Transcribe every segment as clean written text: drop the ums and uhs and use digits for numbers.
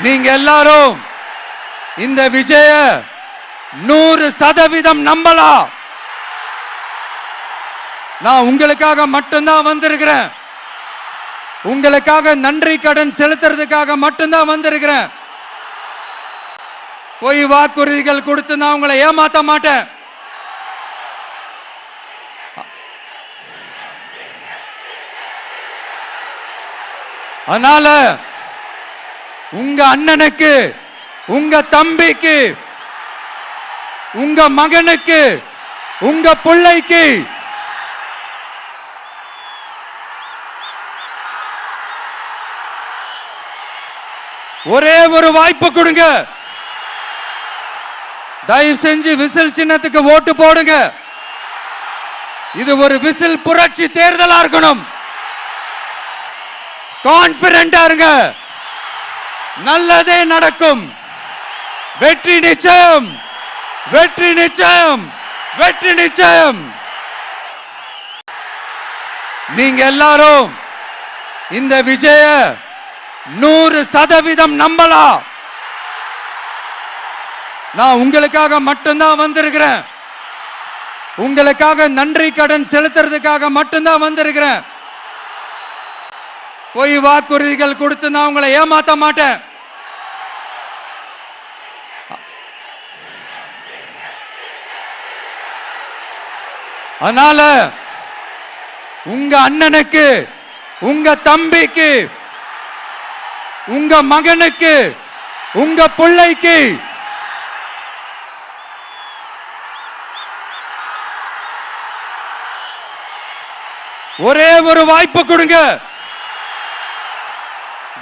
நீங்க எல்லாரும் இந்த விஜய 100% நம்பலாம். நான் உங்களுக்காக மட்டும்தான் வந்திருக்கிறேன். உங்களுக்காக நன்றி கடன் செலுத்துறதுக்காக மட்டும்தான் வந்திருக்கிறேன். பொய் வாக்குறுதிகள் கொடுத்து நான் உங்களை ஏமாத்த மாட்டேன். அதனால உங்க அண்ணனுக்கு, உங்க தம்பிக்கு, உங்க மகனுக்கு, உங்க பிள்ளைக்கு ஒரே ஒரு வாய்ப்பு கொடுங்க. தயவு செஞ்சு விசில் சின்னத்துக்கு ஓட்டு போடுங்க. இது ஒரு விசில் புரட்சி தேர்தலா இருக்கணும். கான்பிடென்டா இருங்க. நல்லதே நடக்கும். வெற்றி நிச்சயம், வெற்றி நிச்சயம், வெற்றி நிச்சயம். நீங்க எல்லாரும் இந்த விஜய 100% நம்பலாம். நான் உங்களுக்காக மட்டும்தான் வந்திருக்கிறேன். உங்களுக்காக நன்றி கடன் செலுத்துறதுக்காக மட்டும்தான் வந்திருக்கிறேன். பொய் வாக்குறுதிகள் கொடுத்து நான் உங்களை ஏமாத்த மாட்டேன். அதனால உங்க அண்ணனுக்கு, உங்க தம்பிக்கு, உங்க மகனுக்கு, உங்க பிள்ளைக்கு ஒரே ஒரு வாய்ப்பு கொடுங்க.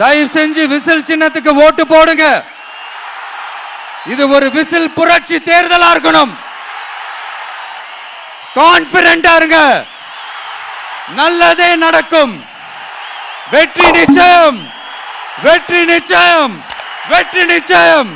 தயவு செஞ்சு விசில் சின்னத்துக்கு ஓட்டு போடுங்க. இது ஒரு விசில் புரட்சி தேர்தலா இருக்கணும். கான்பிடென்டா இருங்க. நல்லதே நடக்கும். வெற்றி நிச்சயம், வெற்றி நிச்சயம், வெற்றி நிச்சயம்.